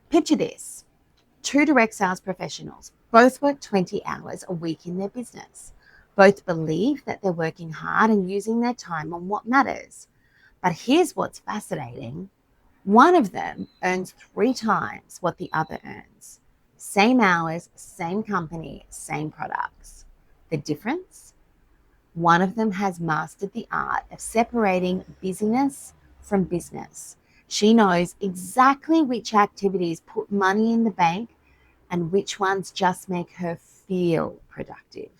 Picture this: two direct sales professionals, both work 20 hours a week in their business. Both believe that they're working hard and using their time on what matters. But here's what's fascinating: one of them earns 3 times what the other earns. Same hours, same company, same products. The difference? One of them has mastered the art of separating busyness from business. She knows exactly which activities put money in the bank and which ones just make her feel productive.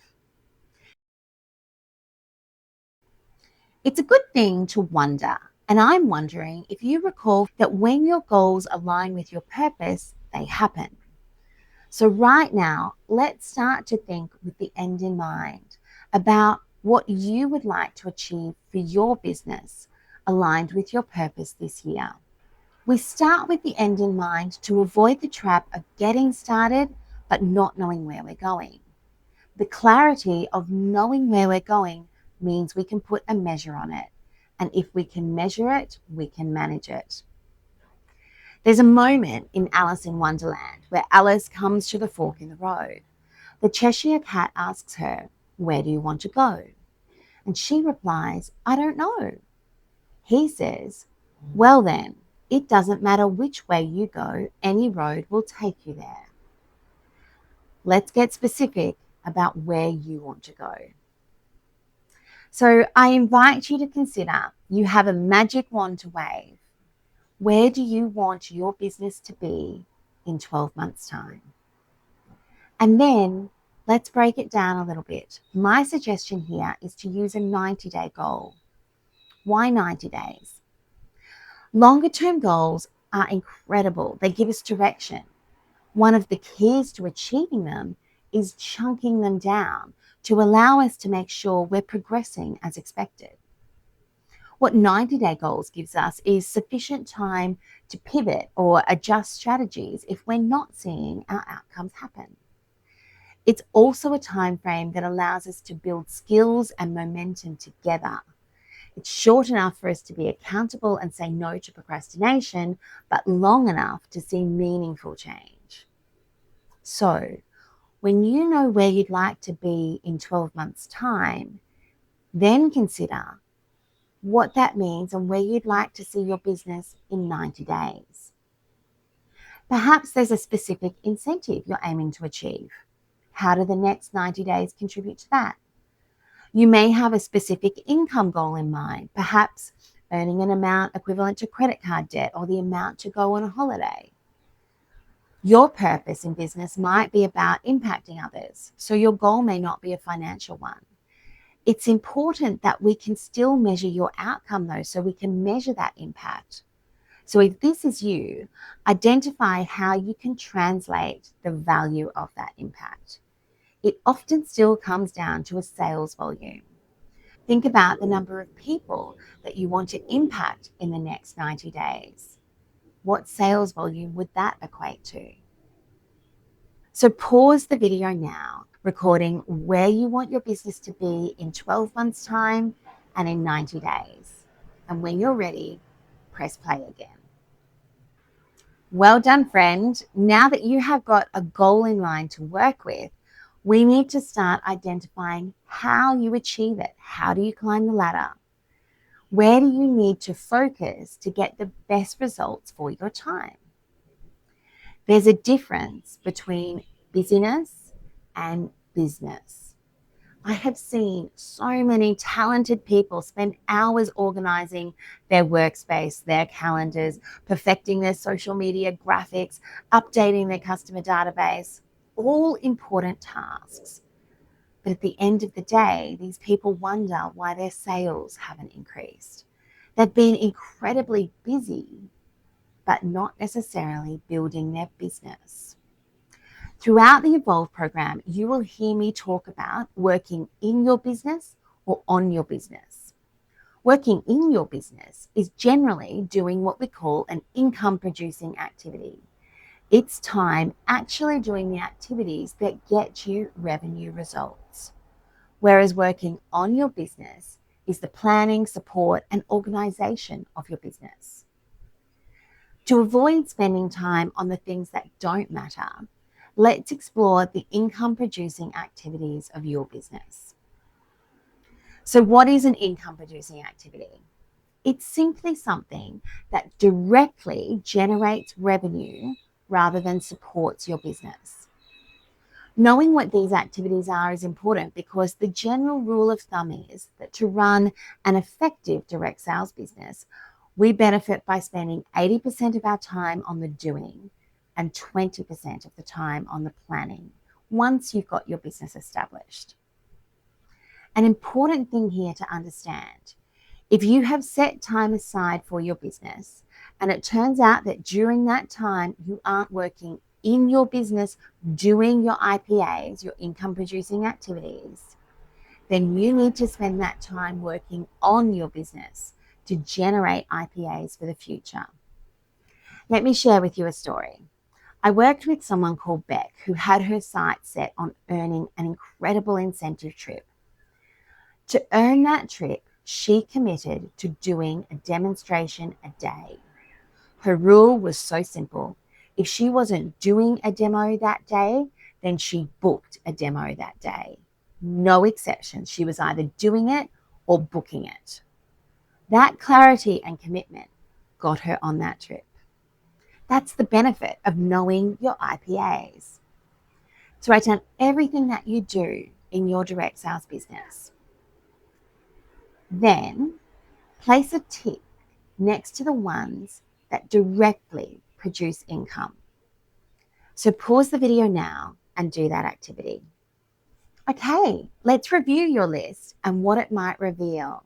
It's a good thing to wonder, and I'm wondering if you recall that when your goals align with your purpose, they happen. So, right now, let's start to think with the end in mind about what you would like to achieve for your business aligned with your purpose this year. We start with the end in mind to avoid the trap of getting started but not knowing where we're going. The clarity of knowing where we're going means we can put a measure on it. And if we can measure it, we can manage it. There's a moment in Alice in Wonderland where Alice comes to the fork in the road. The Cheshire Cat asks her, "Where do you want to go?" And she replies, "I don't know." He says, "Well, then, it doesn't matter which way you go, any road will take you there." Let's get specific about where you want to go. So I invite you to consider: you have a magic wand to wave. Where do you want your business to be in 12 months' time? And then let's break it down a little bit. My suggestion here is to use a 90-day goal. Why 90 days? Longer term goals are incredible. They give us direction. One of the keys to achieving them is chunking them down to allow us to make sure we're progressing as expected. What 90-day goals gives us is sufficient time to pivot or adjust strategies if we're not seeing our outcomes happen. It's also a time frame that allows us to build skills and momentum together. It's short enough for us to be accountable and say no to procrastination, but long enough to see meaningful change. So, when you know where you'd like to be in 12 months' time, then consider what that means and where you'd like to see your business in 90 days. Perhaps there's a specific incentive you're aiming to achieve. How do the next 90 days contribute to that? You may have a specific income goal in mind, perhaps earning an amount equivalent to credit card debt or the amount to go on a holiday. Your purpose in business might be about impacting others, so your goal may not be a financial one. It's important that we can still measure your outcome, though, so we can measure that impact. So if this is you, identify how you can translate the value of that impact. It often still comes down to a sales volume. Think about the number of people that you want to impact in the next 90 days. What sales volume would that equate to? So pause the video now, recording where you want your business to be in 12 months' time and in 90 days. And when you're ready, press play again. Well done, friend. Now that you have got a goal in mind to work with, we need to start identifying how you achieve it. How do you climb the ladder? Where do you need to focus to get the best results for your time? There's a difference between busyness and business. I have seen so many talented people spend hours organizing their workspace, their calendars, perfecting their social media graphics, updating their customer database, all important tasks. But at the end of the day, these people wonder why their sales haven't increased. They've been incredibly busy, but not necessarily building their business. Throughout the Evolve program, you will hear me talk about working in your business or on your business. Working in your business is generally doing what we call an income producing activity. It's time actually doing the activities that get you revenue results. Whereas working on your business is the planning, support, and organization of your business. To avoid spending time on the things that don't matter, let's explore the income producing activities of your business. So, what is an income producing activity? It's simply something that directly generates revenue rather than supports your business. Knowing what these activities are is important because the general rule of thumb is that to run an effective direct sales business, we benefit by spending 80% of our time on the doing and 20% of the time on the planning once you've got your business established. An important thing here to understand: if you have set time aside for your business and it turns out that during that time you aren't working in your business doing your IPAs, your income producing activities, then you need to spend that time working on your business to generate IPAs for the future. Let me share with you a story. I worked with someone called Beck who had her sights set on earning an incredible incentive trip. To earn that trip, she committed to doing a demonstration a day. Her rule was so simple: if she wasn't doing a demo that day, then she booked a demo that day. No exceptions. She was either doing it or booking it. That clarity and commitment got her on that trip. That's the benefit of knowing your IPAs. So write down everything that you do in your direct sales business. Then place a tick next to the ones that directly produce income. So pause the video now and do that activity. Okay, let's review your list and what it might reveal.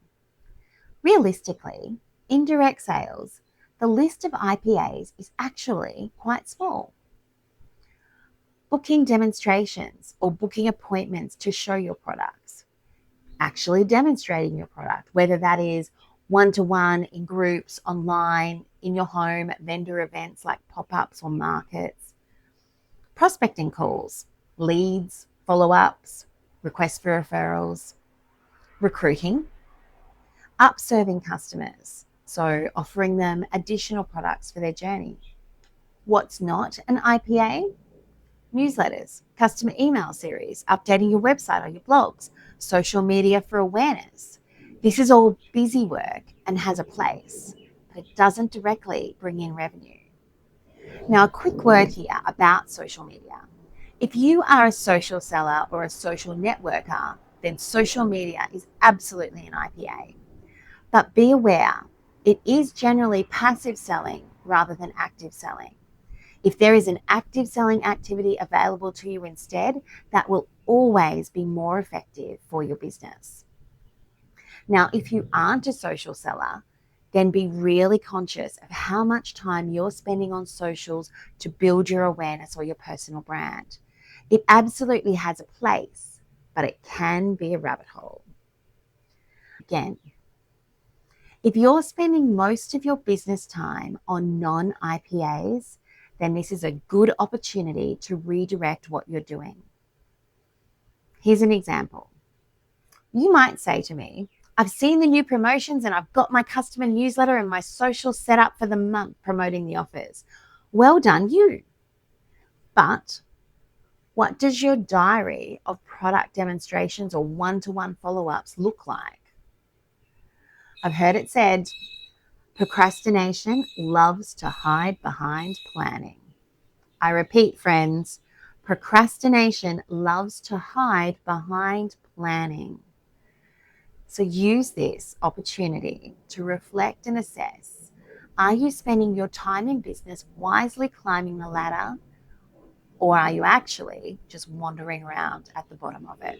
Realistically, in direct sales, the list of IPAs is actually quite small. Booking demonstrations or booking appointments to show your products, actually demonstrating your product, whether that is one-to-one, in groups, online, in your home, at vendor events like pop-ups or markets, prospecting calls, leads, follow-ups, requests for referrals, recruiting, upserving customers, so offering them additional products for their journey. What's not an IPA? Newsletters, customer email series, updating your website or your blogs, social media for awareness. This is all busy work and has a place, but it doesn't directly bring in revenue. Now, a quick word here about social media. If you are a social seller or a social networker, then social media is absolutely an IPA. But be aware, it is generally passive selling rather than active selling. If there is an active selling activity available to you instead, that will always be more effective for your business. Now, if you aren't a social seller, then be really conscious of how much time you're spending on socials to build your awareness or your personal brand. It absolutely has a place, but it can be a rabbit hole. Again, if you're spending most of your business time on non-IPAs, then this is a good opportunity to redirect what you're doing. Here's an example. You might say to me, I've seen the new promotions and I've got my customer newsletter and my social set up for the month promoting the offers. Well done, you. But what does your diary of product demonstrations or one-to-one follow-ups look like? I've heard it said, procrastination loves to hide behind planning. I repeat, friends, procrastination loves to hide behind planning. So use this opportunity to reflect and assess. Are you spending your time in business wisely climbing the ladder, or are you actually just wandering around at the bottom of it?